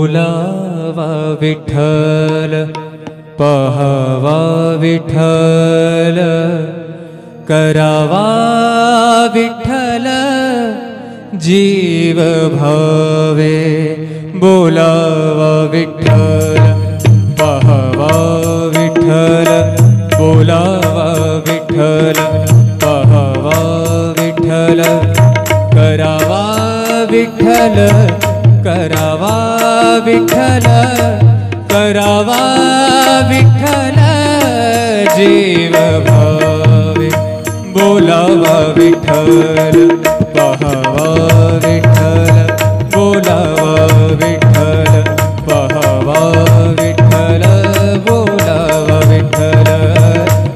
बोलावा विठ्ठल पहावा विठ्ठल करावा विठ्ठल जीव भावे बोलावा विठ्ठल पहावा विठ्ठल बोलावा विठ्ठल पहावा विठ्ठल करावा विठ्ठल करावा विठ्ठल करावा विठ्ठल जीव भावे बोलावा विठ्ठल पहावा विठ्ठल बोलावा विठ्ठल पहावा विठ्ठल बोलावा विठ्ठल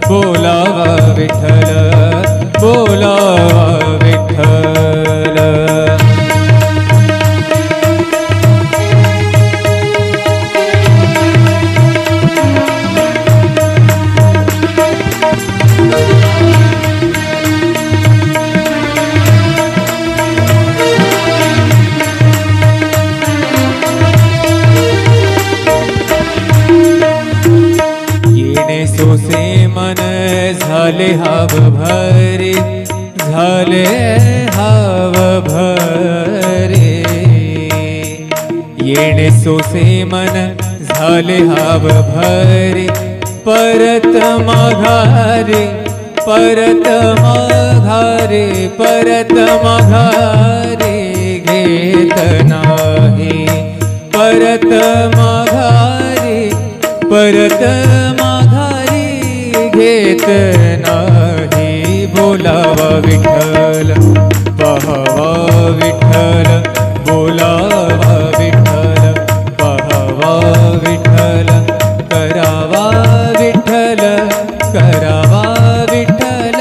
बोलावा विठ्ठल बोलावा विठ्ठल। सोसे मन झाले हाव भरे झाले हाव भरे येणे सोसे मन झाले हाव भरे परत माघारे परत माघारे परत माघारे घेत नाही परत माघारे परत माघारी घेत नाही बोलावा विठ्ठल पहावा विठ्ठल बोलावा विठ्ठल पहावा विठ्ठल करावा विठ्ठल करावा विठ्ठल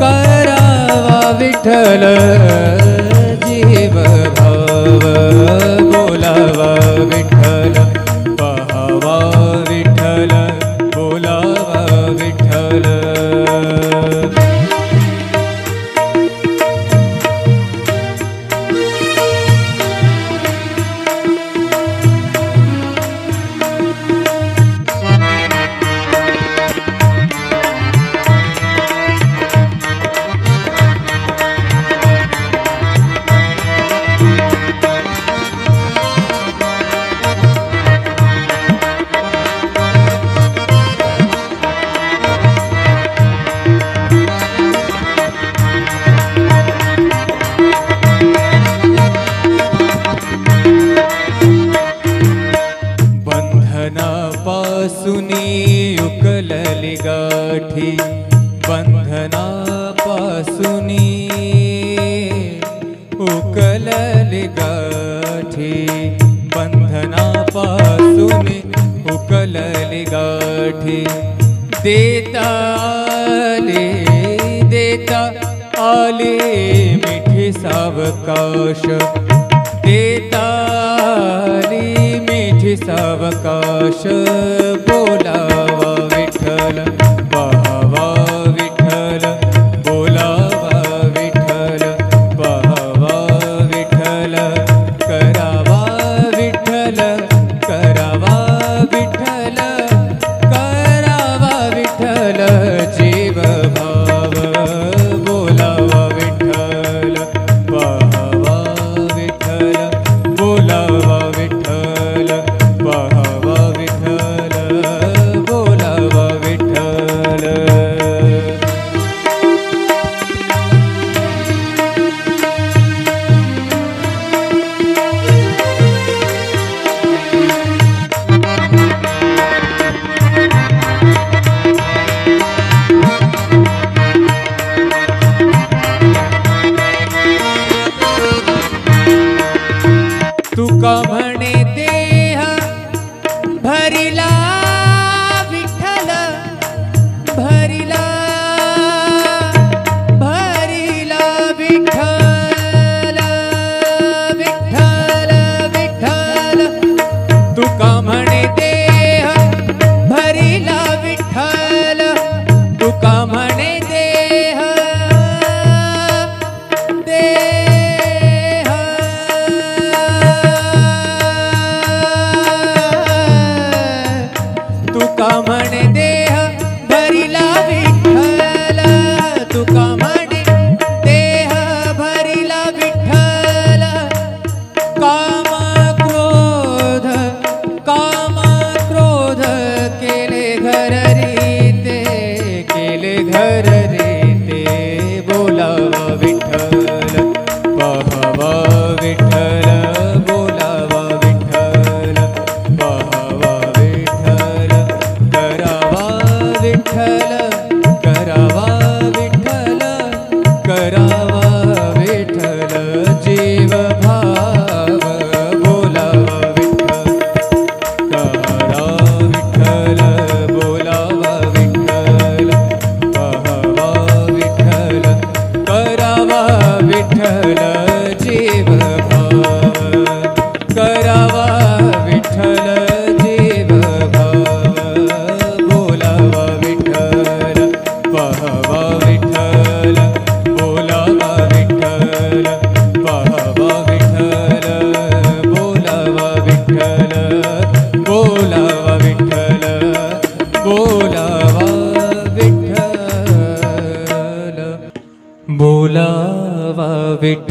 करावा विठ्ठल जीव भाव बोलावा विठ्ठल पहावा विठ्ठल बोलावा विठ्ठल। बंधनापासूनी उकलली गाठी बंधनापासूनी उकलली गाठी बंधनापासूनी उकलली गाठी देता आले मिठी सावकाश देता आली मिठी सावकाश बोलावा विठ्ठल पहावा विठ्ठल बोलावा विठ्ठल पहावा विठ्ठल करावा विठ्ठल करावा विठ्ठल करावा विठ्ठल जीव भाव बोलावा विठ्ठल पहावा विठ्ठल बोलावा विठ्ठल पहावा विठ्ठल बोलावा विठ्ठल। तुका म्हणे देह भरिला विठ्ठल भरिला भरिला विठ्ठल विठ्ठल विठ्ठल तुका म्हणे देह भरिला विठ्ठल तुका म्हणे देह देह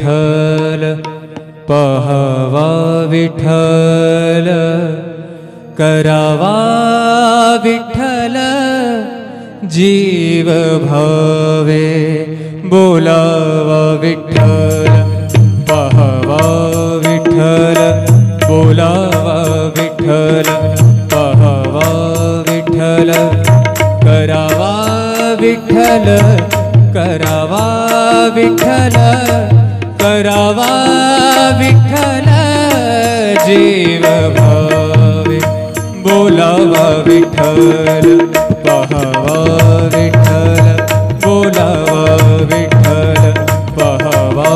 विठ्ठल पहावा विठ्ठल करावा विठ्ठल जीव भावे बोलावा विठ्ठल पहावा विठ्ठल बोलावा विठ्ठल पहावा विठ्ठल करावा विठ्ठल करावा विठ्ठल करावा विठ्ठल जीव भावे बोलावा विठ्ठल पहावा विठ्ठल बोलावा विठ्ठल पहावा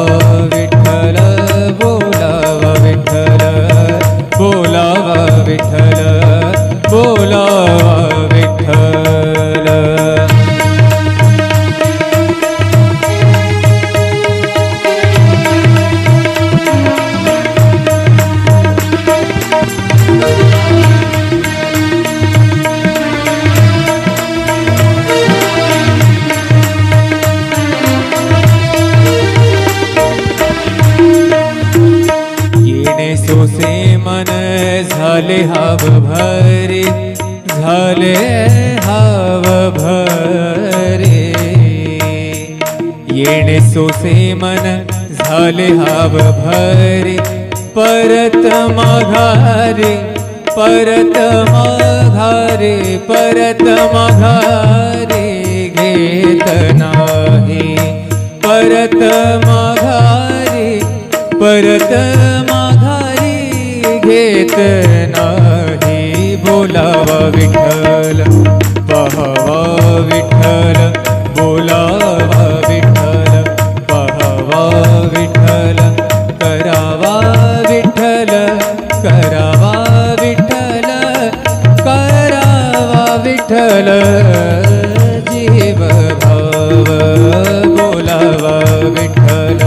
विठ्ठल बोलावा विठ्ठल बोलावा विठ्ठल बोलावा विठ्ठल। सोसे मन झाले हाव भरे झाले हाव भरे येणे सोसे मन झाले हाव भरे परत माघारे परत माघारे परत माघारे घेत नाही परत माघारे परत माघारी घेत नाही बोलावा विठ्ठल पहावा विठ्ठल बोलावा विठ्ठल पहावा विठ्ठल करावा विठ्ठल करावा विठ्ठल करावा विठ्ठल जीव भाव बोलावा विठ्ठल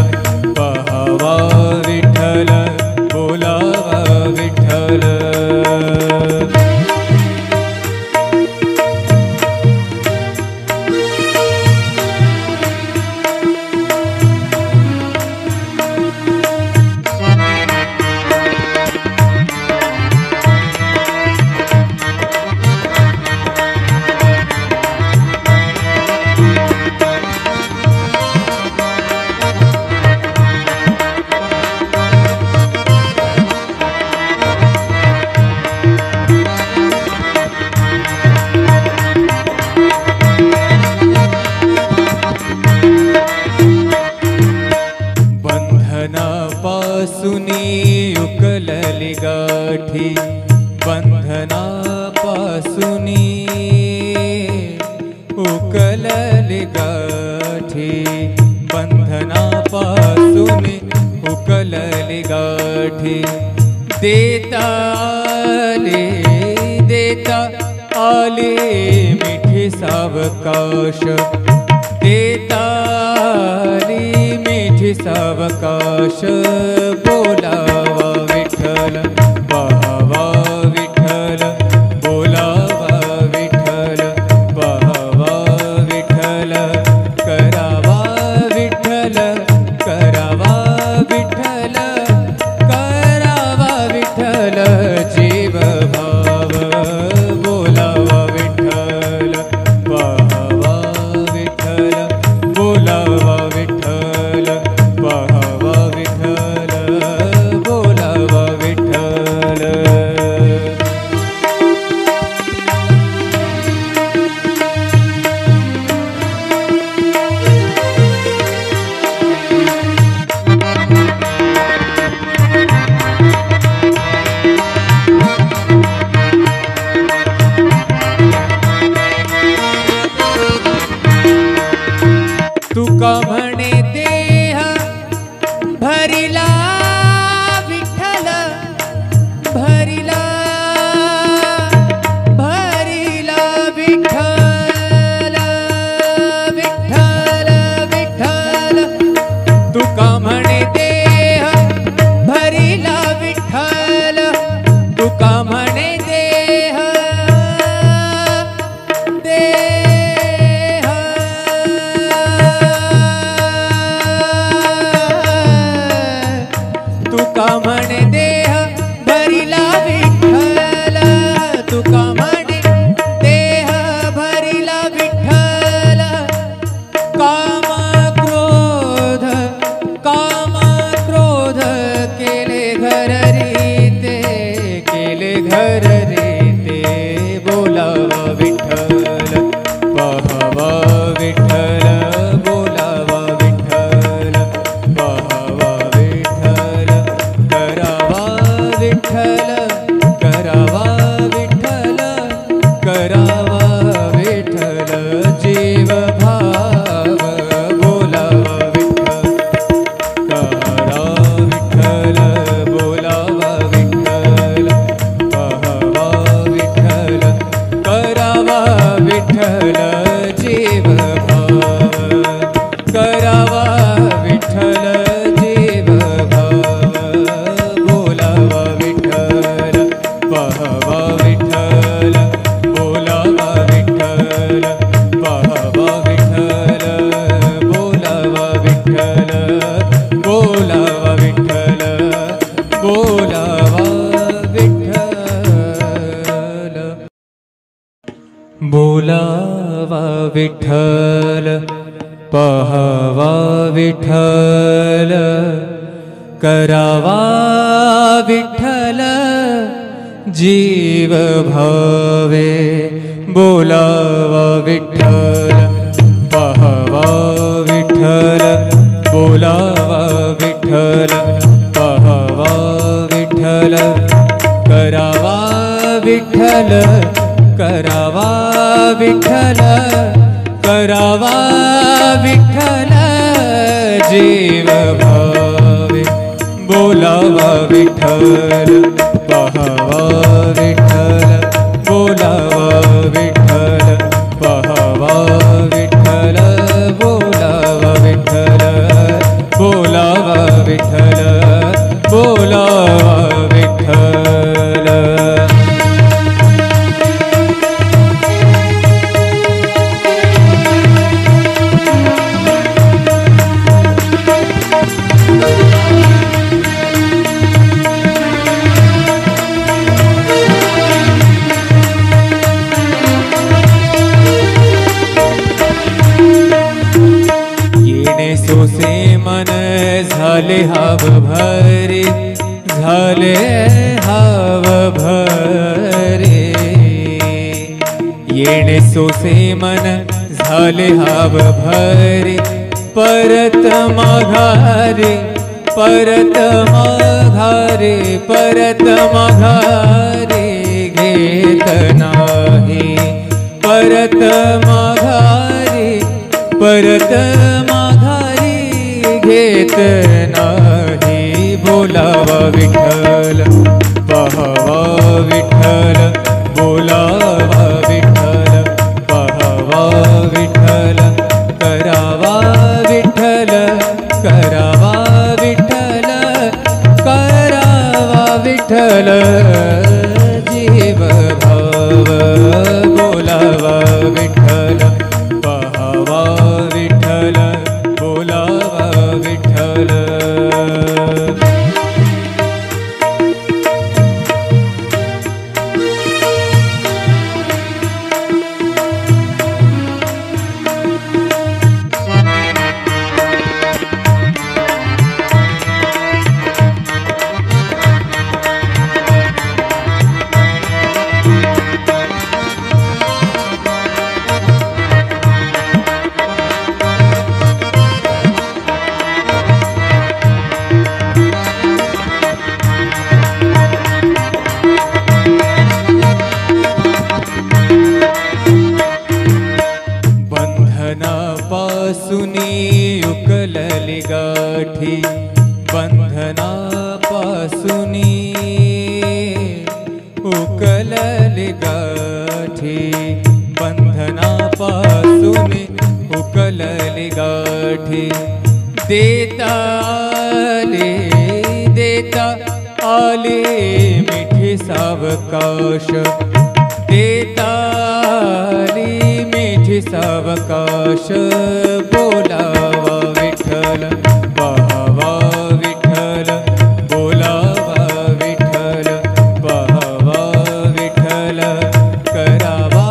पहावा विठ्ठल बोलावा विठ्ठल। बंधनापासुनी उकलली गाठी बंधनापासुनी उकलली गाठी बंधनापासुनी उकलली गाठी देता आले मिठी सावकाश देता आली मिठी सावकाश बोलावा विठ्ठल पहावा विठ्ठल बोलावा विठ्ठल पहावा विठ्ठल करावा विठ्ठल करावा विठ्ठल करावा विठ्ठल जीव भाव बोलावा विठ्ठल पहावा विठ्ठल बोलावा विठ्ठल पहावा विठ्ठल बोलावा विठ्ठल। तुका म्हणे देह भरिला विठ्ठल भरिला भरिला विठ्ठल विठ्ठल विठ्ठल तुका म्हणे देह भरिला विठ्ठल तुका म्हणे देह देह बोलावा विठ्ठल पहावा विठ्ठल करावा विठ्ठल जीव भावे बोलावा विठ्ठल पहावा विठ्ठल बोलावा विठ्ठल पहावा विठ्ठल करावा विठ्ठल करावा विठ्ठल करावा विठ्ठल जीव भावे बोलावा विठ्ठल पहावा विठ्ठल बोलावा विठ्ठल पहावा विठ्ठल बोलावा विठ्ठल बोलावा विठ्ठल बोलावा विठ्ठल। सोसे मन झाले हाव भरे झाले हाव भरे येणे सोसे मन झाले हाव भरे परत माघारे परत माघारे परत माघारे घेत नाही परत माघारे परत माघारी घेत नाही बोलावा विठ्ठल पहावा विठ्ठल बोलावा विठ्ठल पहावा विठ्ठल करावा विठ्ठल करावा विठ्ठल करावा विठ्ठल जीव भाव बोलावा विठ्ठल पहावा विठ्ठल बोलावा विठ्ठल। बंधनापासुनी उकलली गाठी बंधनापासुनी उकलली गाठी बंधनापासुनी उकलली गाठी देता आले मिठी सावकाश देता आली मिठी सावकाश बोलावा विठ्ठल पहावा विठ्ठल बोलावा विठ्ठल पहावा विठ्ठल करावा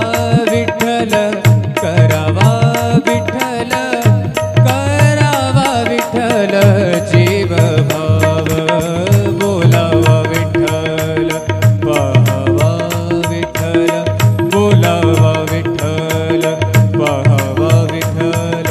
विठ्ठल करावा विठ्ठल करावा विठ्ठल जीव भाव बोलावा विठ्ठल पहावा विठ्ठल बोलावा विठ्ठल पहावा विठ्ठल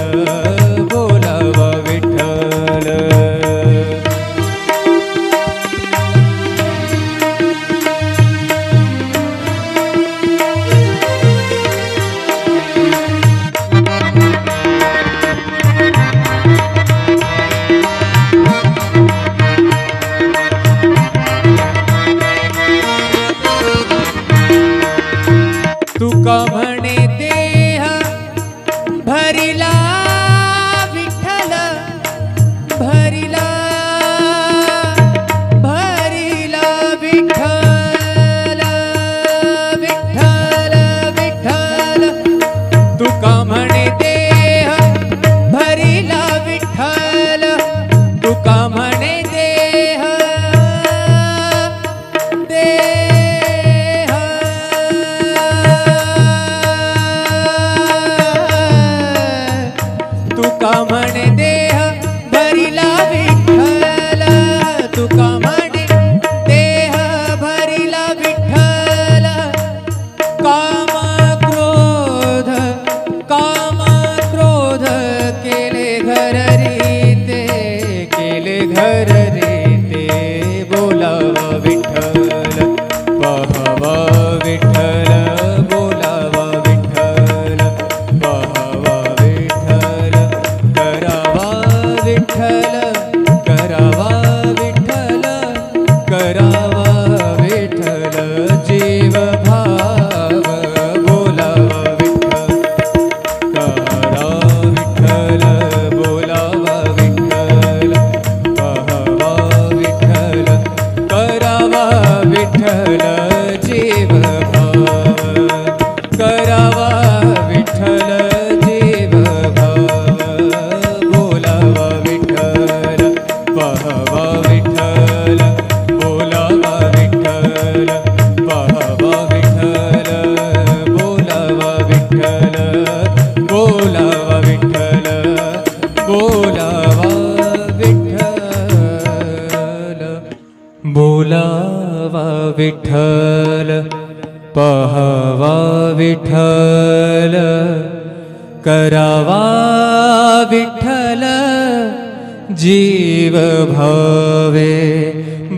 विठ्ठल पहावा विठ्ठल करावा विठ्ठल जीव भावे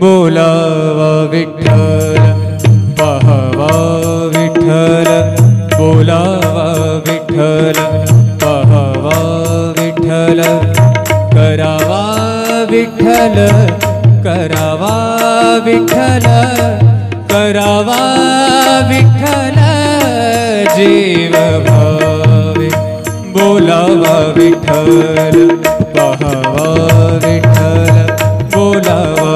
बोलावा विठ्ठल पहावा विठ्ठल बोलावा विठ्ठल पहावा विठ्ठल करावा विठ्ठल करावा विठ्ठल करावा विठ्ठल जीव भावे बोलावा विठ्ठल पहावा विठ्ठल बोलावा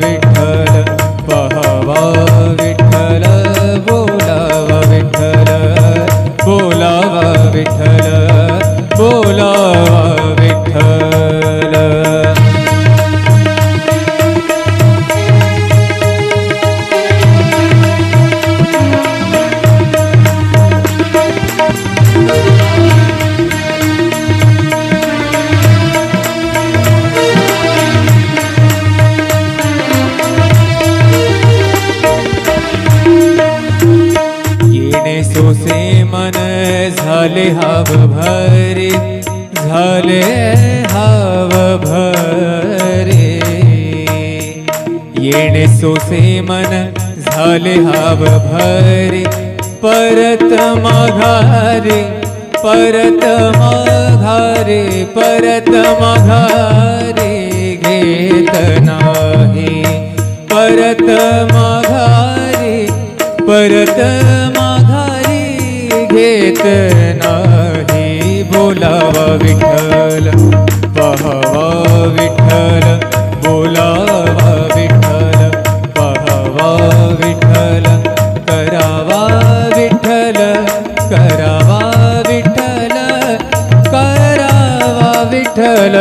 विठ्ठल पहावा विठ्ठल बोलावा विठ्ठल बोलावा विठ्ठल बोलावा विठ्ठल. सोसे मन झाले हाव भरे झाले हाव भरे येणे सोसे मन झाले हाव भरे परत माघारे परत माघारे परत माघारे घेत नाही परत माघारे परत माघारी घेत नाही बोलावा विठ्ठल पहावा विठ्ठल बोलावा विठ्ठल पहावा विठ्ठल करावा विठ्ठल करावा विठ्ठल करावा विठ्ठल